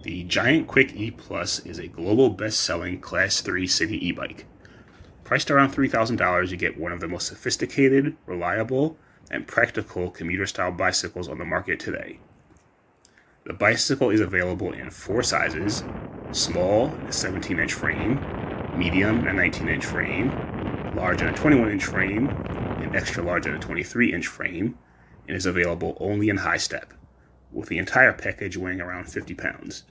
The Giant Quick E Plus is a global best-selling Class 3 city e-bike. Priced around $3,000, you get one of the most sophisticated, reliable, and practical commuter-style bicycles on the market today. The bicycle is available in 4 sizes: small, a 17-inch frame, medium, a 19-inch frame, large and a 21-inch frame, and extra large and a 23-inch frame, and is available only in high step, with the entire package weighing around 50 pounds.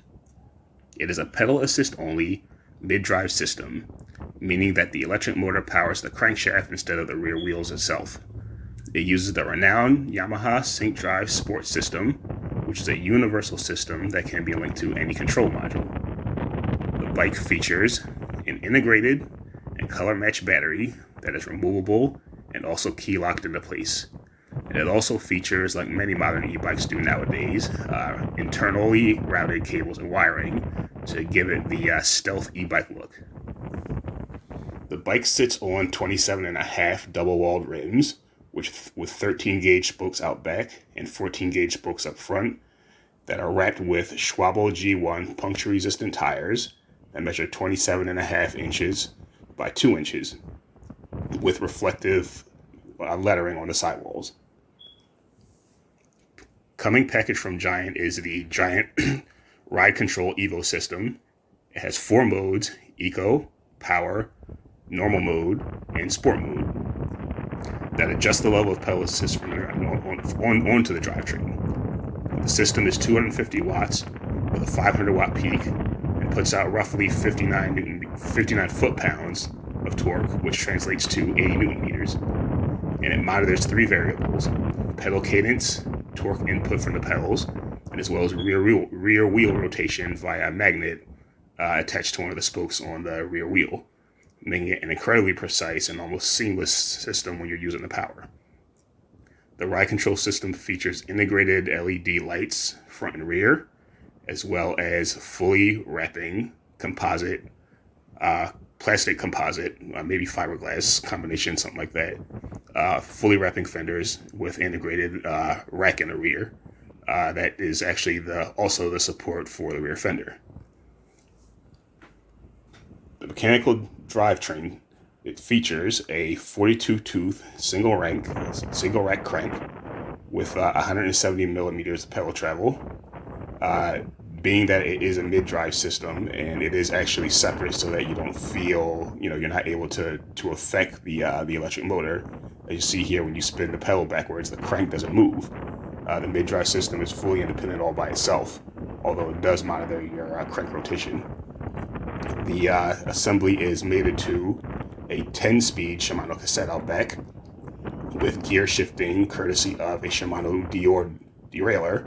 It is a pedal assist only mid-drive system, meaning that the electric motor powers the crankshaft instead of the rear wheels itself. It uses the renowned Yamaha Sync Drive Sport system, which is a universal system that can be linked to any control module. The bike features an integrated and color-matched battery that is removable and also key-locked into place. And it also features, like many modern e-bikes do nowadays, internally routed cables and wiring to give it the stealth e-bike look. The bike sits on 27.5 double-walled rims, with 13-gauge spokes out back and 14-gauge spokes up front, that are wrapped with Schwalbe G1 puncture-resistant tires that measure 27.5 inches by 2 inches, with reflective lettering on the sidewalls. Coming packaged from Giant is the Giant Ride Control Evo system. It has 4 modes: Eco, Power, Normal mode, and Sport mode, that adjust the level of pedal assist from onto the drivetrain. The system is 250 watts with a 500 watt peak and puts out roughly 59 foot-pounds of torque, which translates to 80 newton meters. And it monitors 3 variables: pedal cadence, torque input from the pedals, and as well as rear wheel rotation via a magnet attached to one of the spokes on the rear wheel, making it an incredibly precise and almost seamless system when you're using the power. The ride control system features integrated LED lights front and rear, as well as fully wrapping composite, plastic composite, maybe fiberglass combination, something like that, fully wrapping fenders with integrated rack in the rear. That is actually also the support for the rear fender. The mechanical drivetrain, it features a 42-tooth single rack crank with 170 millimeters of pedal travel. Being that it is a mid-drive system and it is actually separate, so that you don't feel, you're not able to affect the electric motor. As you see here, when you spin the pedal backwards, the crank doesn't move. The mid-drive system is fully independent all by itself, although it does monitor your crank rotation. The assembly is mated to a 10-speed Shimano cassette out back, with gear shifting courtesy of a Shimano derailleur,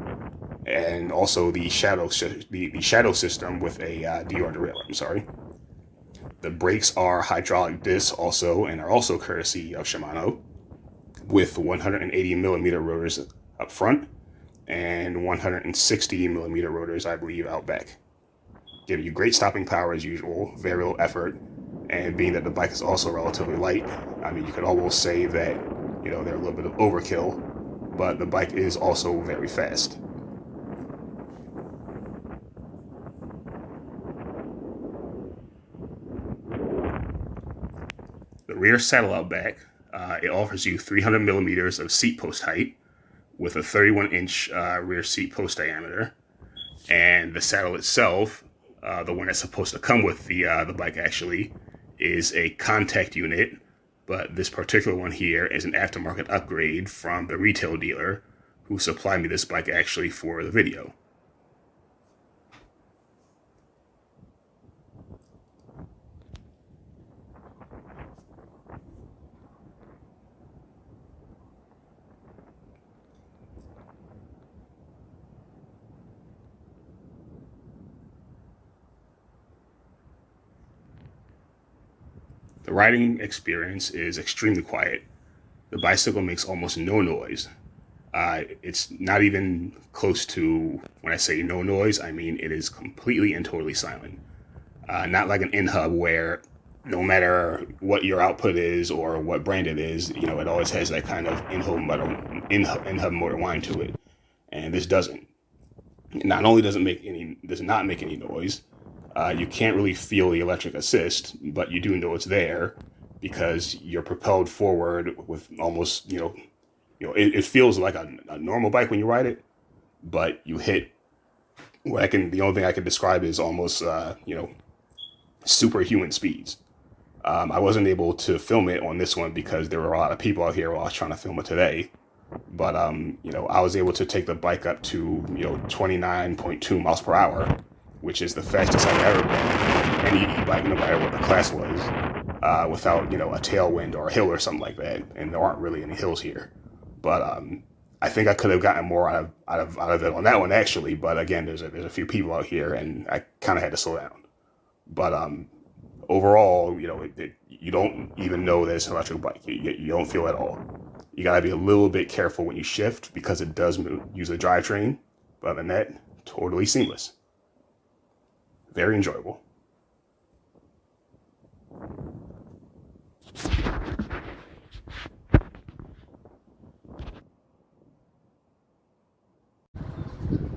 and also the shadow system with a Dior derailleur. The brakes are hydraulic discs also, and are also courtesy of Shimano, with 180 millimeter rotors up front and 160 millimeter rotors, I believe, out back. Giving you great stopping power as usual, very little effort, and being that the bike is also relatively light, you could almost say that, they're a little bit of overkill, but the bike is also very fast. The rear saddle out back, it offers you 300 millimeters of seat post height with a 31-inch rear seat post diameter, and the saddle itself, the one that's supposed to come with the bike actually, is a contact unit, but this particular one here is an aftermarket upgrade from the retail dealer who supplied me this bike actually for the video. The riding experience is extremely quiet. The bicycle makes almost no noise. It's not even close to, when I say no noise, I mean it is completely and totally silent. Not like an in-hub where no matter what your output is or what brand it is, it always has that kind of in-hub motor whine to it. And this doesn't. Not only does not make any noise, you can't really feel the electric assist, but you do know it's there because you're propelled forward with almost, it feels like a normal bike when you ride it, but you hit the only thing I can describe is almost, superhuman speeds. I wasn't able to film it on this one because there were a lot of people out here while I was trying to film it today. But, I was able to take the bike up to, 29.2 miles per hour, which is the fastest I've ever been any e-bike, no matter what the class was, without, a tailwind or a hill or something like that. And there aren't really any hills here. But I think I could have gotten more out of it on that one, actually. But again, there's a few people out here, and I kind of had to slow down. But overall, you don't even know that it's an electric bike. You don't feel it at all. You gotta be a little bit careful when you shift because it does use a drivetrain. But other than that, totally seamless. Very enjoyable.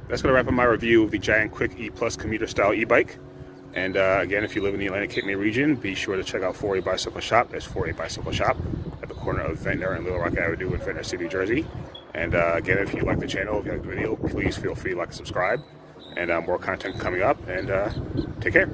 That's going to wrap up my review of the Giant Quick E Plus commuter style e-bike. And again, if you live in the Atlantic Cape region, be sure to check out 4A Bicycle Shop. That's 4A Bicycle Shop at the corner of Ventnor and Little Rock Avenue in Ventnor City, New Jersey. And again, if you like the channel, if you like the video, please feel free to like and subscribe. And more content coming up. And take care.